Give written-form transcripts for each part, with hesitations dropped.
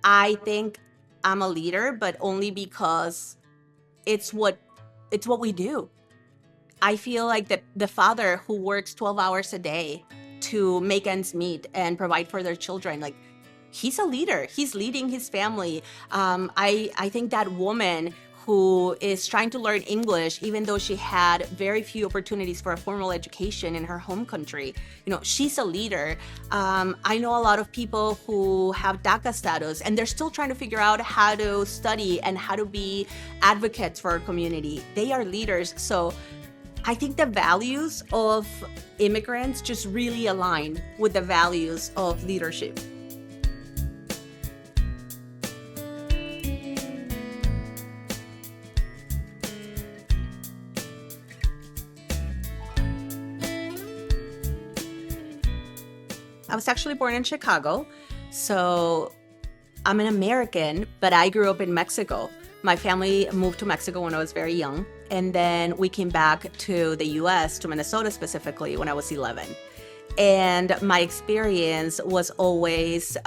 I think I'm a leader, but only because it's what we do. I feel like the father who works 12 hours a day to make ends meet and provide for their children, like, he's a leader. He's leading his family. I think that woman who is trying to learn English, even though she had very few opportunities for a formal education in her home country, she's a leader. I know a lot of people who have DACA status, and they're still trying to figure out how to study and how to be advocates for our community. They are leaders. So I think the values of immigrants just really align with the values of leadership. I was actually born in Chicago, so I'm an American, but I grew up in Mexico. My family moved to Mexico when I was very young, and then we came back to the US, to Minnesota specifically, when I was 11. And my experience was always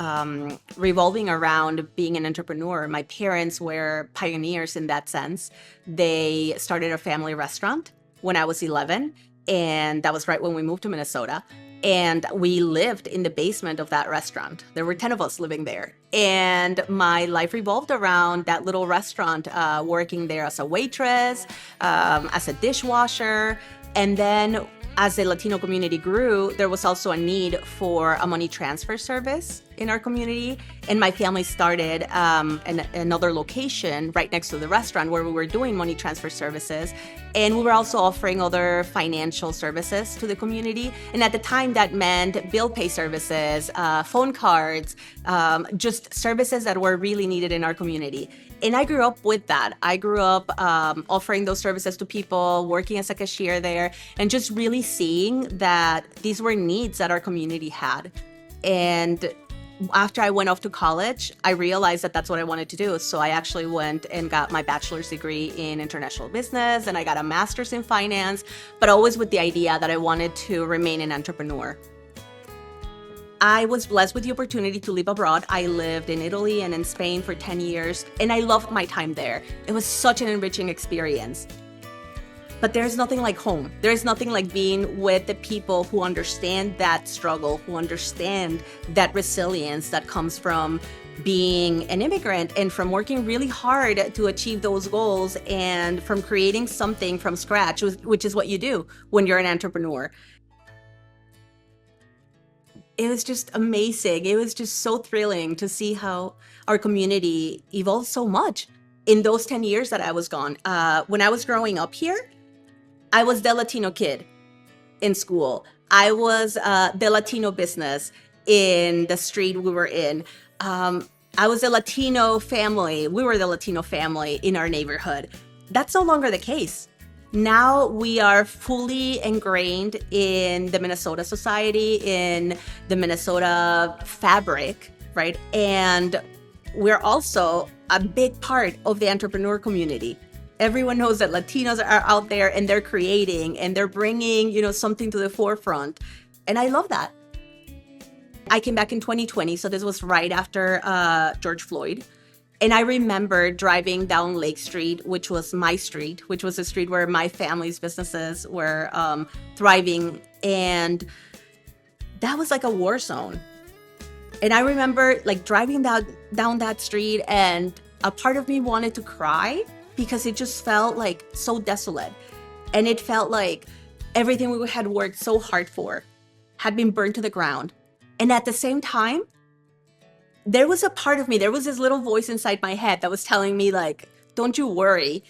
revolving around being an entrepreneur. My parents were pioneers in that sense. They started a family restaurant when I was 11, and that was right when we moved to Minnesota. And we lived in the basement of that restaurant. There were 10 of us living there. And my life revolved around that little restaurant, working there as a waitress, as a dishwasher. And then as the Latino community grew, there was also a need for a money transfer service in our community. And my family started another location right next to the restaurant where we were doing money transfer services. And we were also offering other financial services to the community. And at the time, that meant bill pay services, phone cards, just services that were really needed in our community. And I grew up with that. I grew up offering those services to people, working as a cashier there, and just really seeing that these were needs that our community had. And after I went off to college, I realized that that's what I wanted to do. So I actually went and got my bachelor's degree in international business, and I got a master's in finance, but always with the idea that I wanted to remain an entrepreneur. I was blessed with the opportunity to live abroad. I lived in Italy and in Spain for 10 years, and I loved my time there. It was such an enriching experience. But there's nothing like home. There's nothing like being with the people who understand that struggle, who understand that resilience that comes from being an immigrant and from working really hard to achieve those goals and from creating something from scratch, which is what you do when you're an entrepreneur. It was just amazing. It was just so thrilling to see how our community evolved so much in those 10 years that I was gone. When I was growing up here, I was the Latino kid in school. I was the Latino business in the street we were in. I was the Latino family. We were the Latino family in our neighborhood. That's no longer the case. Now we are fully ingrained in the Minnesota society, in the Minnesota fabric, right? And we're also a big part of the entrepreneur community. Everyone knows that Latinos are out there and they're creating and they're bringing, something to the forefront. And I love that. I came back in 2020, so this was right after George Floyd. And I remember driving down Lake Street, which was my street, which was a street where my family's businesses were thriving. And that was like a war zone. And I remember driving down that street, and a part of me wanted to cry because it just felt like so desolate. And it felt like everything we had worked so hard for had been burned to the ground. And at the same time, there was a part of me, there was this little voice inside my head that was telling me, don't you worry,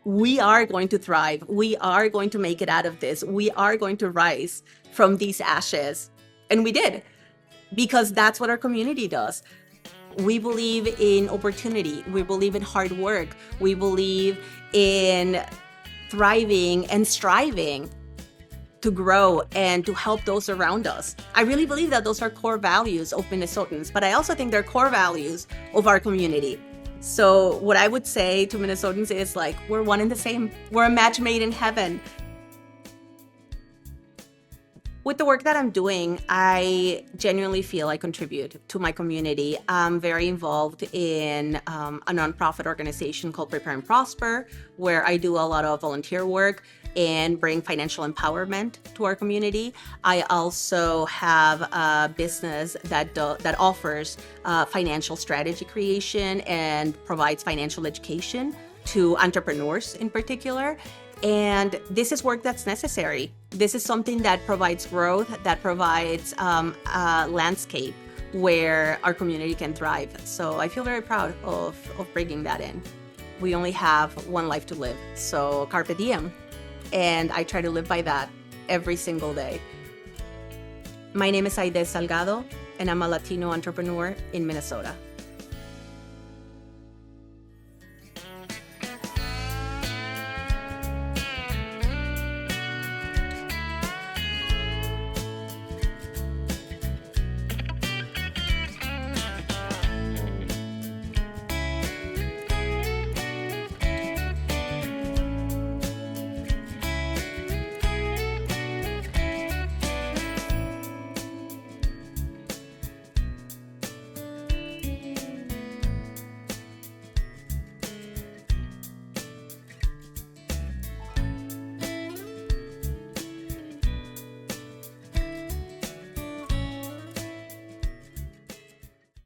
we are going to thrive. We are going to make it out of this. We are going to rise from these ashes. And we did, because that's what our community does. We believe in opportunity. We believe in hard work. We believe in thriving and striving to grow and to help those around us. I really believe that those are core values of Minnesotans, but I also think they're core values of our community. So what I would say to Minnesotans is we're one and the same. We're a match made in heaven. With the work that I'm doing, I genuinely feel I contribute to my community. I'm very involved in a nonprofit organization called Prepare and Prosper, where I do a lot of volunteer work and bring financial empowerment to our community. I also have a business that offers financial strategy creation and provides financial education to entrepreneurs in particular. And this is work that's necessary. This is something that provides growth, that provides a landscape where our community can thrive. So I feel very proud of bringing that in. We only have one life to live, so carpe diem. And I try to live by that every single day. My name is Aide Salgado, and I'm a Latino entrepreneur in Minnesota.